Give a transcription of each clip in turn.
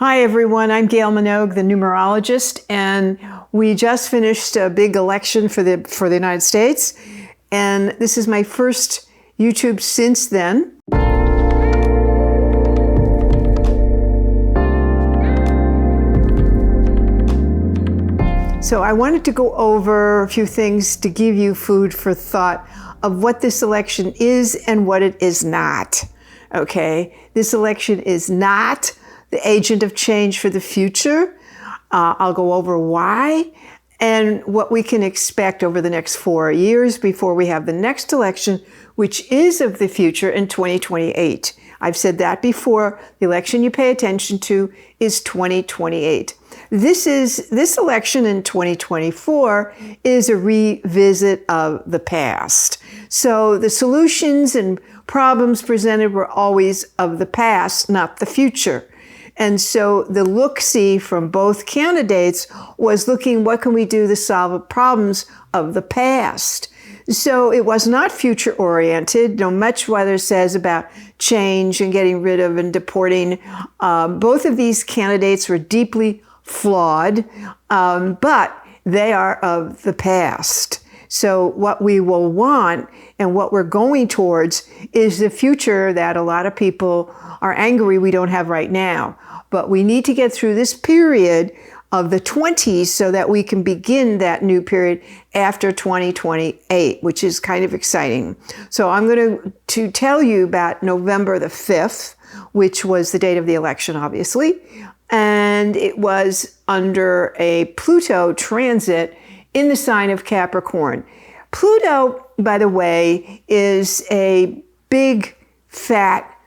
Hi everyone, I'm Gail Minogue, the numerologist, and we just finished a big election for the United States, and this is my first YouTube since then. So I wanted to go over a few things to give you food for thought of what this election is and what it is not. Okay, this election is not the agent of change for the future. I'll go over why and what we can expect over the next 4 years before we have the next election, which is of the future in 2028. I've said that before. The election you pay attention to is 2028. This election in 2024 is a revisit of the past. So the solutions and problems presented were always of the past, not the future. And so the look-see from both candidates was looking, what can we do to solve the problems of the past? So it was not future-oriented, much what it says about change and getting rid of and deporting. Both of these candidates were deeply flawed, but they are of the past. So what we will want and what we're going towards is the future that a lot of people are angry we don't have right now. But we need to get through this period of the 20s so that we can begin that new period after 2028, which is kind of exciting. So I'm going to tell you about November the 5th, which was the date of the election, obviously. And it was under a Pluto transit in the sign of Capricorn. Pluto, by the way, is a big, fat,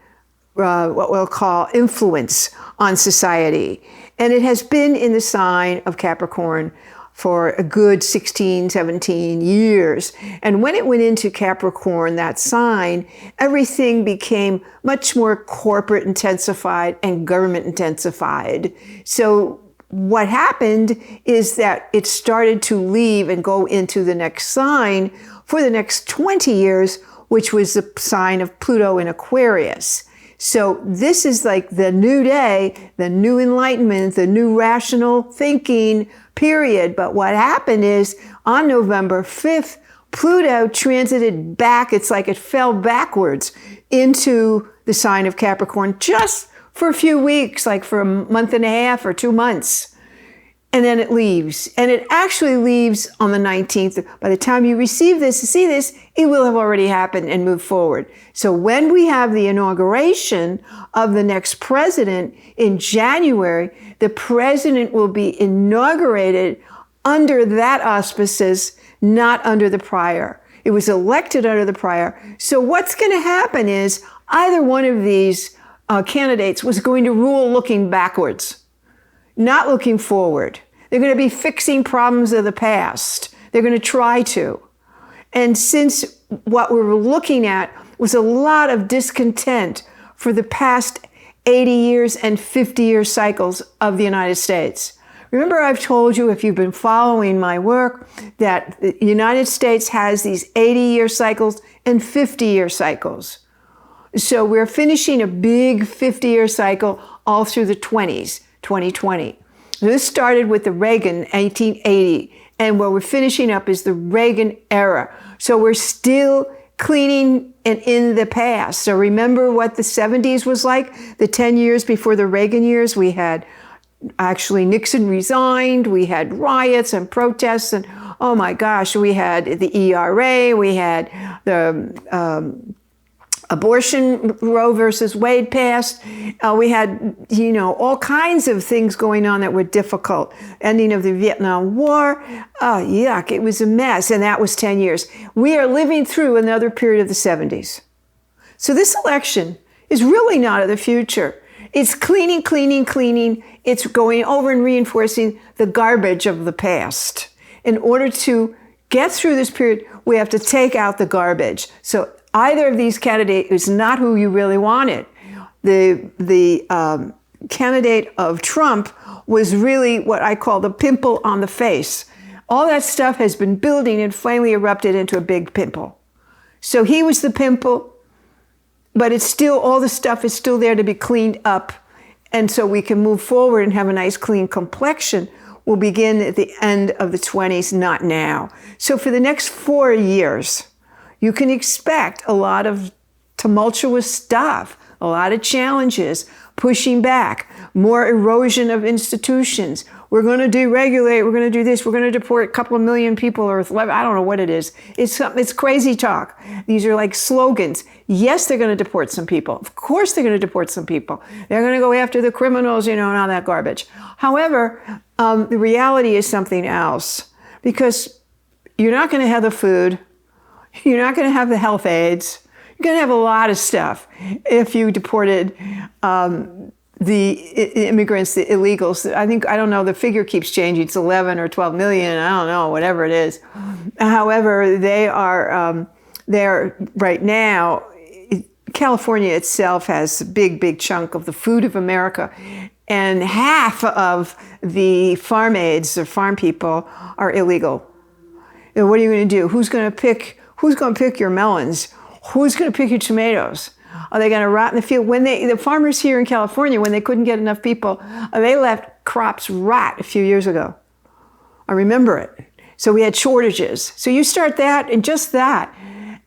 what we'll call influence on society. And it has been in the sign of Capricorn for a good 16, 17 years. And when it went into Capricorn, that sign, everything became much more corporate intensified and government intensified. So what happened is that it started to leave and go into the next sign for the next 20 years, which was the sign of Pluto in Aquarius. So this is like the new day, the new enlightenment, the new rational thinking period. But what happened is on November 5th, Pluto transited back. It's like it fell backwards into the sign of Capricorn just for a few weeks, like for a month and a half or 2 months. And then it leaves. And it actually leaves on the 19th. By the time you receive this, see this, it will have already happened and moved forward. So when we have the inauguration of the next president in January, the president will be inaugurated under that auspices, not under the prior. It was elected under the prior. So what's going to happen is either one of these candidates was going to rule looking backwards, not looking forward. They're going to be fixing problems of the past. They're going to try to. And since what we were looking at was a lot of discontent for the past 80 years and 50-year cycles of the United States. Remember, I've told you, if you've been following my work, that the United States has these 80-year cycles and 50-year cycles. So we're finishing a big 50-year cycle all through the 20s, 2020. This started with the Reagan 1880, and what we're finishing up is the Reagan era. So we're still cleaning and in the past. So remember what the 70s was like? The 10 years before the Reagan years, we had actually Nixon resigned, we had riots and protests, and oh my gosh, we had the ERA, we had the abortion, Roe versus Wade passed. We had, all kinds of things going on that were difficult. Ending of the Vietnam War. Oh, yuck. It was a mess. And that was 10 years. We are living through another period of the 70s. So this election is really not of the future. It's cleaning. It's going over and reinforcing the garbage of the past. In order to get through this period, we have to take out the garbage. So either of these candidates is not who you really wanted. The candidate of Trump was really what I call the pimple on the face. All that stuff has been building and finally erupted into a big pimple. So he was the pimple, but it's still, all the stuff is still there to be cleaned up And so we can move forward and have a nice clean complexion will begin at the end of the 20s, not now. So for the next 4 years, you can expect a lot of tumultuous stuff, a lot of challenges, pushing back, more erosion of institutions. We're going to deregulate, we're going to do this, we're going to deport a couple of million people, or I don't know what it is. It's crazy talk. These are like slogans. Yes, they're going to deport some people. Of course they're going to deport some people. They're going to go after the criminals, and all that garbage. However, the reality is something else, because you're not going to have the food, you're not going to have the health aids, you're going to have a lot of stuff if you deported the immigrants, the illegals. I don't know, the figure keeps changing. It's 11 or 12 million, I don't know, whatever it is. However, they're right now, California itself has a big chunk of the food of America, and half of the farm aides or farm people are illegal. And what are you going to do? Who's going to pick your melons? Who's going to pick your tomatoes? Are they going to rot in the field? The farmers here in California, when they couldn't get enough people, they let crops rot a few years ago. I remember it. So we had shortages. So you start that and just that.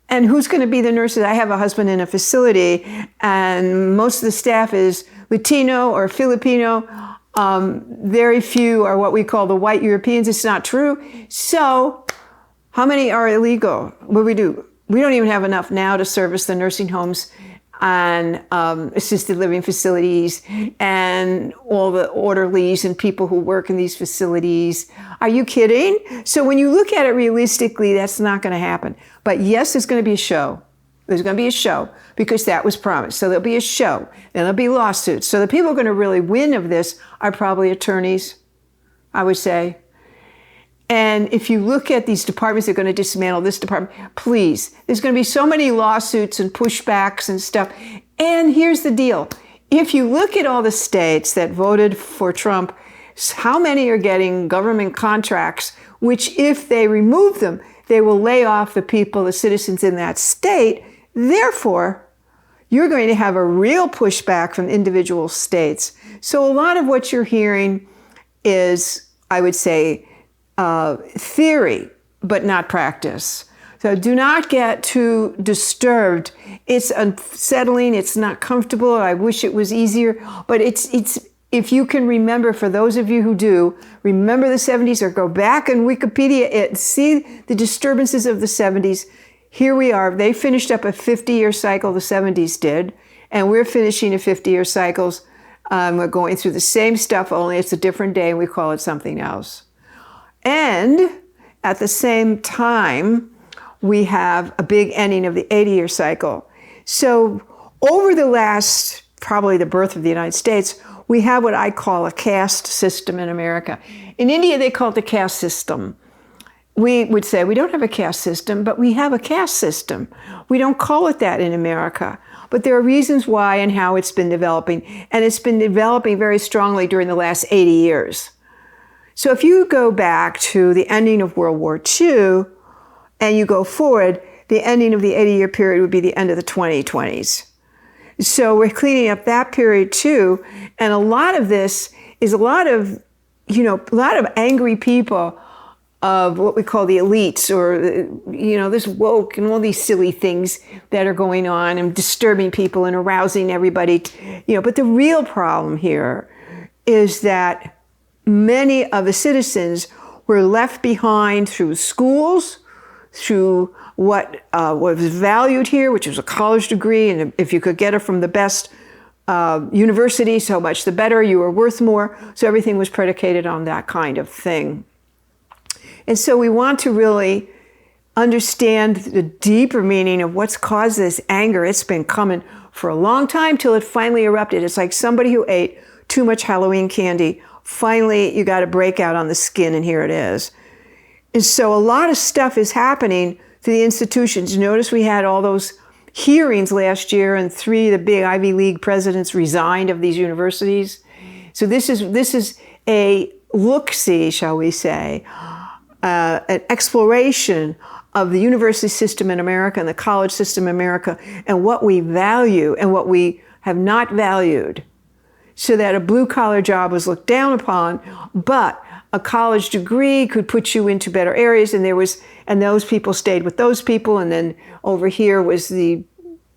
And who's going to be the nurses? I have a husband in a facility, and most of the staff is Latino or Filipino. Very few are what we call the white Europeans. It's not true. So how many are illegal? What do we do? We don't even have enough now to service the nursing homes and assisted living facilities and all the orderlies and people who work in these facilities. Are you kidding? So when you look at it realistically, that's not going to happen. But yes, there's going to be a show. There's going to be a show because that was promised. So there'll be a show. Then there'll be lawsuits. So the people who are going to really win of this are probably attorneys, I would say. And if you look at these departments, they're going to dismantle this department. Please, there's going to be so many lawsuits and pushbacks and stuff. And here's the deal. If you look at all the states that voted for Trump, how many are getting government contracts, which if they remove them, they will lay off the people, the citizens in that state. Therefore, you're going to have a real pushback from individual states. So a lot of what you're hearing is, I would say, theory, but not practice. So do not get too disturbed. It's unsettling. It's not comfortable. I wish it was easier, but it's if you can remember, for those of you who do, remember the 70s or go back and Wikipedia it, see the disturbances of the 70s. Here we are. They finished up a 50-year cycle, the 70s did, and we're finishing a 50-year cycles. We're going through the same stuff, only it's a different day and we call it something else. And at the same time, we have a big ending of the 80-year cycle. So over the last, probably the birth of the United States, we have what I call a caste system in America. In India, they call it the caste system. We would say we don't have a caste system, but we have a caste system. We don't call it that in America. But there are reasons why and how it's been developing. And it's been developing very strongly during the last 80 years. So if you go back to the ending of World War II and you go forward, the ending of the 80-year period would be the end of the 2020s. So we're cleaning up that period too. And a lot of this is a lot of angry people of what we call the elites, or, this woke and all these silly things that are going on and disturbing people and arousing everybody. But the real problem here is that many of the citizens were left behind through schools, through what was valued here, which was a college degree, and if you could get it from the best university, so much the better, you were worth more. So everything was predicated on that kind of thing. And so we want to really understand the deeper meaning of what's caused this anger. It's been coming for a long time till it finally erupted. It's like somebody who ate too much Halloween candy. Finally, you got a breakout on the skin, and here it is. And so a lot of stuff is happening to the institutions. Notice we had all those hearings last year, and 3 of the big Ivy League presidents resigned of these universities. So this is a look-see, shall we say, an exploration of the university system in America and the college system in America and what we value and what we have not valued. so that a blue-collar job was looked down upon, but a college degree could put you into better areas, and those people stayed with those people, and then over here was the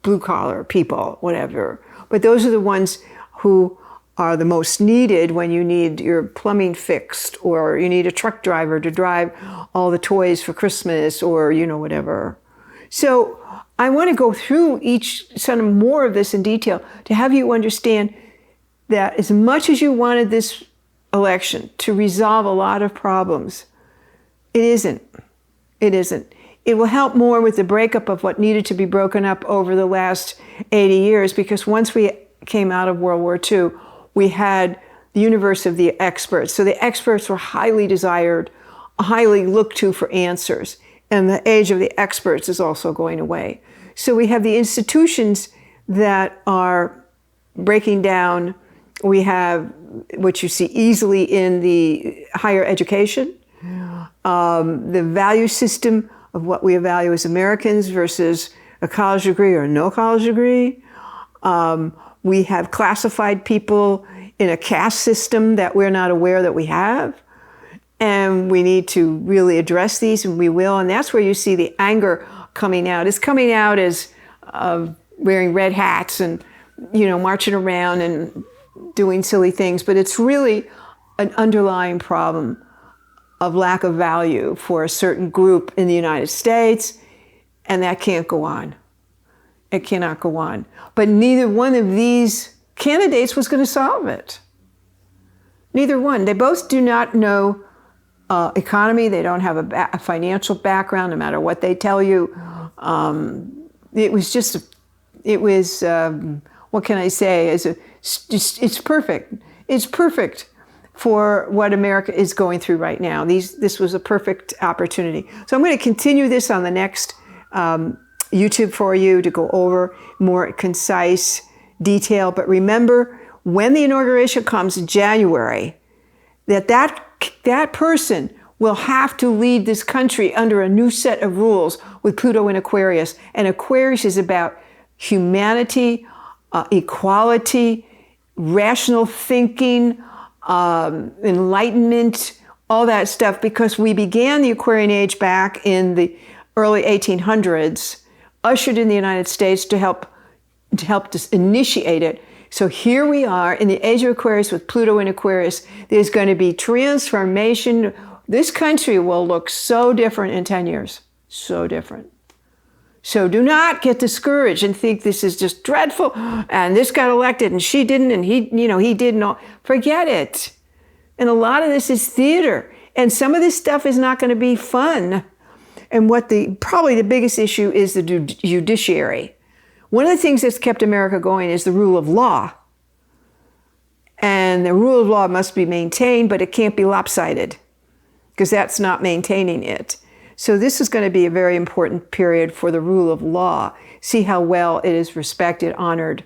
blue-collar people, whatever. But those are the ones who are the most needed when you need your plumbing fixed, or you need a truck driver to drive all the toys for Christmas, or whatever. So I want to go through some more of this in detail to have you understand that as much as you wanted this election to resolve a lot of problems, it isn't. It isn't. It will help more with the breakup of what needed to be broken up over the last 80 years, because once we came out of World War II, we had the universe of the experts. So the experts were highly desired, highly looked to for answers. And the age of the experts is also going away. So we have the institutions that are breaking down. We have what you see easily in the higher education, the value system of what we value as Americans versus a college degree or no college degree. We have classified people in a caste system that we're not aware that we have. And we need to really address these, and we will. And that's where you see the anger coming out. It's coming out as wearing red hats and, marching around and doing silly things. But it's really an underlying problem of lack of value for a certain group in the United States. And that can't go on. It cannot go on. But neither one of these candidates was going to solve it. Neither one. They both do not know economy. They don't have a financial background, no matter what they tell you. What can I say? It's perfect. It's perfect for what America is going through right now. This was a perfect opportunity. So I'm going to continue this on the next YouTube for you to go over more concise detail. But remember, when the inauguration comes in January, that person will have to lead this country under a new set of rules with Pluto in Aquarius. And Aquarius is about humanity, equality, rational thinking, enlightenment, all that stuff, because we began the Aquarian age back in the early 1800s, ushered in the United States to help initiate it. So here we are in the age of Aquarius with Pluto in Aquarius. There's going to be transformation. This country will look so different in 10 years. So different. So do not get discouraged and think this is just dreadful and this got elected and she didn't and he didn't. Forget it. And a lot of this is theater. And some of this stuff is not going to be fun. And probably the biggest issue is the judiciary. One of the things that's kept America going is the rule of law. And the rule of law must be maintained, but it can't be lopsided, because that's not maintaining it. So this is going to be a very important period for the rule of law. See how well it is respected, honored.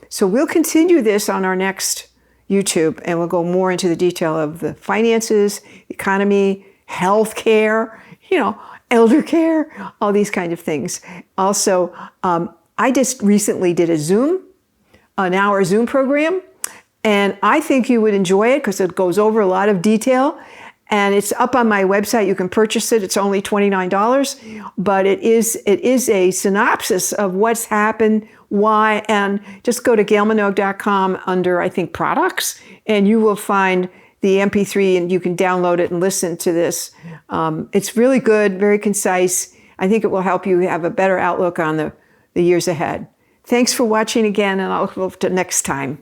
So we'll continue this on our next YouTube, and we'll go more into the detail of the finances, economy, health care, elder care, all these kind of things. Also, I just recently did an hour Zoom program, and I think you would enjoy it because it goes over a lot of detail, and it's up on my website. You can purchase it. It's only $29, but it is a synopsis of what's happened, why, and just go to GAILMINOGUE.com under, I think, products, and you will find the MP3, and you can download it and listen to this. It's really good, very concise. I think it will help you have a better outlook on the years ahead. Thanks for watching again, and I'll look forward to next time.